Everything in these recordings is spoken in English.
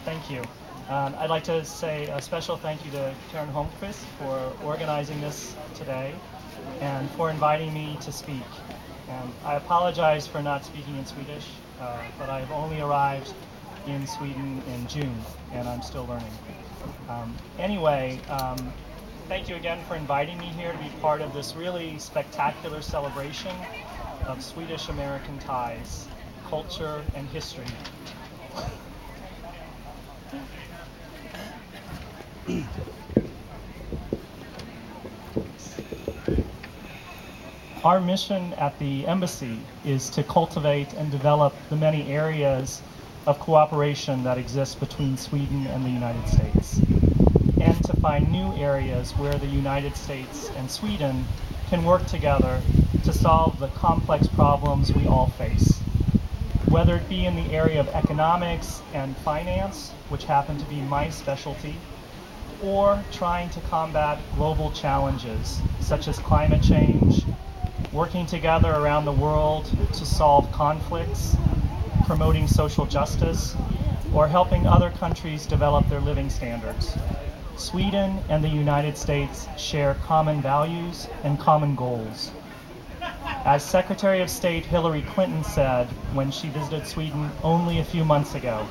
Thank you. I'd like to say a special thank you to Karen Holmqvist for organizing this today and for inviting me to speak. And I apologize for not speaking in Swedish, but I've only arrived in Sweden in June and I'm still learning. Thank you again for inviting me here to be part of this really spectacular celebration of Swedish-American ties, culture, and history. Our mission at the embassy is to cultivate and develop the many areas of cooperation that exist between Sweden and the United States, and to find new areas where the United States and Sweden can work together to solve the complex problems we all face. Whether it be in the area of economics and finance, which happen to be my specialty, or trying to combat global challenges such as climate change, working together around the world to solve conflicts, promoting social justice, or helping other countries develop their living standards. Sweden and the United States share common values and common goals. As Secretary of State Hillary Clinton said when she visited Sweden only a few months ago,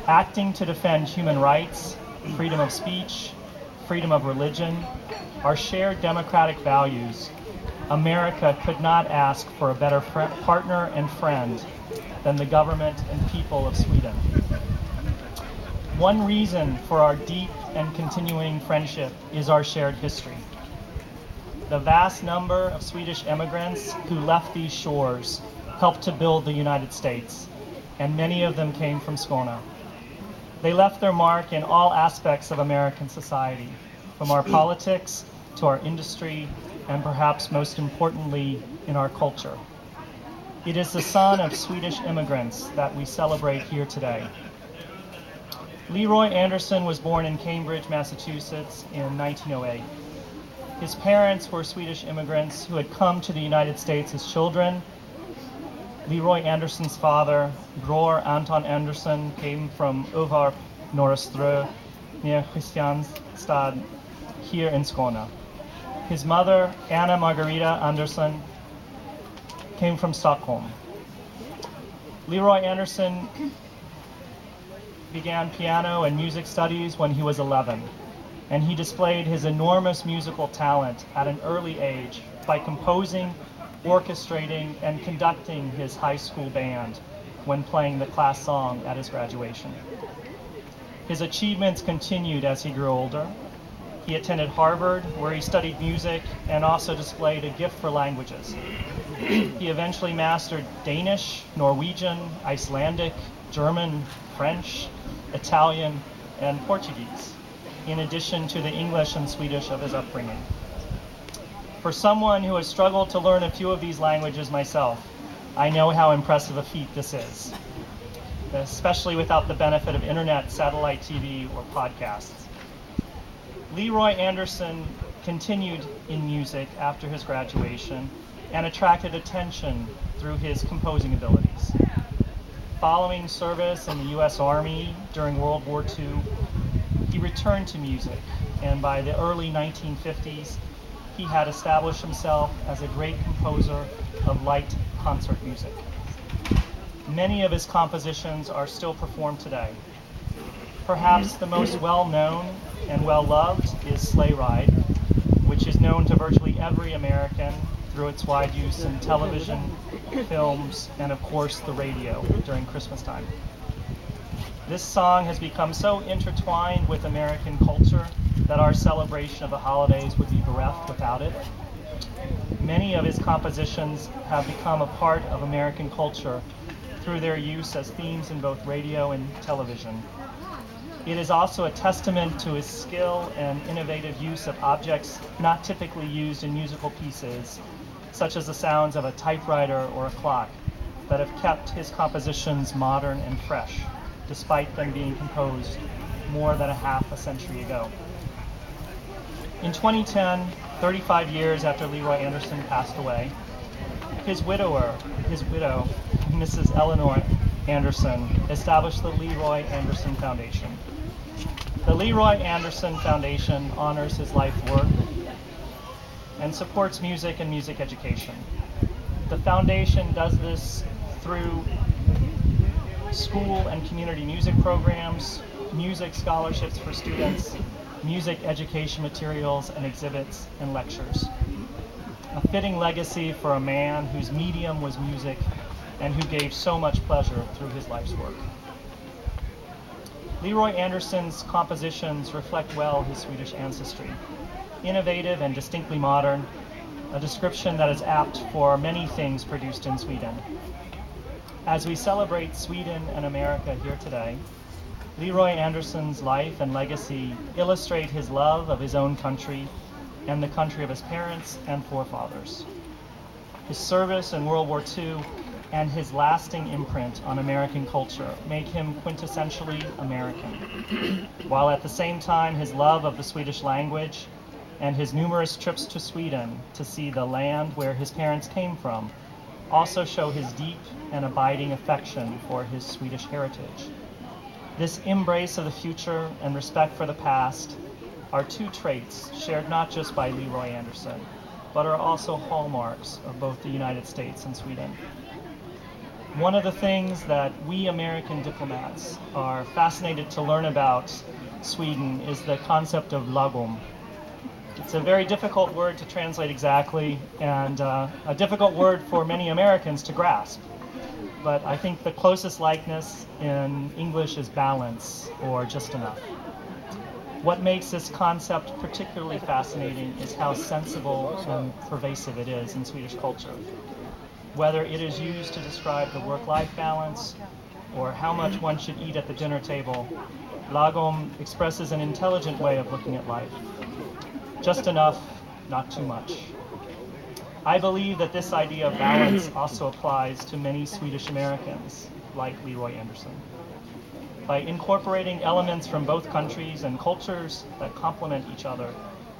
acting to defend human rights, freedom of speech, freedom of religion, our shared democratic values, America could not ask for a better partner and friend than the government and people of Sweden. One reason for our deep and continuing friendship is our shared history. The vast number of Swedish immigrants who left these shores helped to build the United States, and many of them came from Skåne. They left their mark in all aspects of American society, from our politics to our industry, and perhaps most importantly, in our culture. It is the son of Swedish immigrants that we celebrate here today. Leroy Anderson was born in Cambridge, Massachusetts in 1908. His parents were Swedish immigrants who had come to the United States as children. Leroy Anderson's father, Bror Anton Anderson, came from Övarp, Norreströ, near Kristianstad, here in Skåne. His mother, Anna Margarita Anderson, came from Stockholm. Leroy Anderson began piano and music studies when he was 11, and he displayed his enormous musical talent at an early age by composing, orchestrating, and conducting his high school band when playing the class song at his graduation. His achievements continued as he grew older. He attended Harvard, where he studied music and also displayed a gift for languages. He eventually mastered Danish, Norwegian, Icelandic, German, French, Italian, and Portuguese, in addition to the English and Swedish of his upbringing. For someone who has struggled to learn a few of these languages myself, I know how impressive a feat this is, especially without the benefit of internet, satellite TV, or podcasts. Leroy Anderson continued in music after his graduation and attracted attention through his composing abilities. Following service in the U.S. Army during World War II, he returned to music, and by the early 1950s, he had established himself as a great composer of light concert music. Many of his compositions are still performed today. Perhaps the most well-known and well-loved is Sleigh Ride, which is known to virtually every American through its wide use in television, films, and of course the radio during Christmas time. This song has become so intertwined with American culture that our celebration of the holidays would be bereft without it. Many of his compositions have become a part of American culture through their use as themes in both radio and television. It is also a testament to his skill and innovative use of objects not typically used in musical pieces, such as the sounds of a typewriter or a clock, that have kept his compositions modern and fresh, despite them being composed more than a half a century ago. In 2010, 35 years after Leroy Anderson passed away, his widow, Mrs. Eleanor Anderson established the Leroy Anderson Foundation. The Leroy Anderson Foundation honors his life work and supports music and music education. The foundation does this through school and community music programs, music scholarships for students, music education materials and exhibits and lectures. A fitting legacy for a man whose medium was music and who gave so much pleasure through his life's work. Leroy Anderson's compositions reflect well his Swedish ancestry. Innovative and distinctly modern, a description that is apt for many things produced in Sweden. As we celebrate Sweden and America here today, Leroy Anderson's life and legacy illustrate his love of his own country and the country of his parents and forefathers. His service in World War II and his lasting imprint on American culture make him quintessentially American, while at the same time his love of the Swedish language and his numerous trips to Sweden to see the land where his parents came from also show his deep and abiding affection for his Swedish heritage. This embrace of the future and respect for the past are two traits shared not just by Leroy Anderson, but are also hallmarks of both the United States and Sweden. One of the things that we American diplomats are fascinated to learn about Sweden is the concept of lagom. It's a very difficult word to translate exactly, and a difficult word for many Americans to grasp. But I think the closest likeness in English is balance, or just enough. What makes this concept particularly fascinating is how sensible and pervasive it is in Swedish culture. Whether it is used to describe the work-life balance or how much one should eat at the dinner table, lagom expresses an intelligent way of looking at life. Just enough, not too much. I believe that this idea of balance also applies to many Swedish Americans, like Leroy Anderson. By incorporating elements from both countries and cultures that complement each other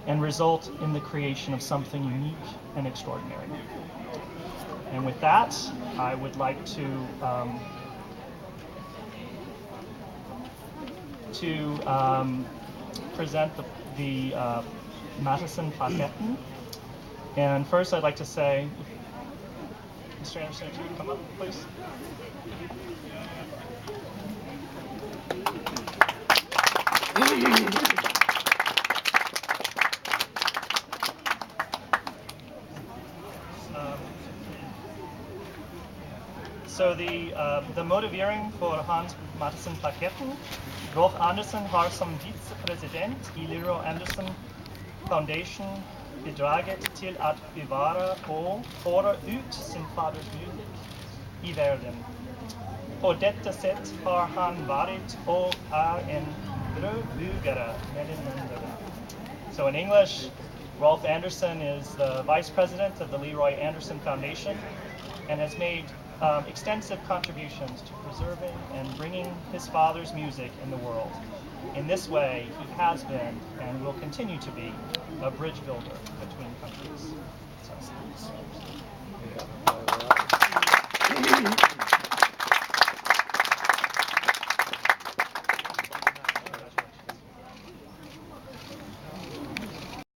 and result in the creation of something unique and extraordinary. And with that, I would like to present the Madison plaquetten. And first I'd like to say, Mr. Anderson, if you would come up, please. So the motivering för Hans Madison-plaketten, Rolf Anderson har som vicepresident i Leroy Anderson Foundation bidragit till att bevara och föra ut sin faders musik i världen. På detta sätt har han varit och är en brobryggare mellan länderna. So in English, Rolf Anderson is the vice president of the Leroy Anderson Foundation and has made extensive contributions to preserving and bringing his father's music in the world. In this way, he has been and will continue to be a bridge builder between countries. So.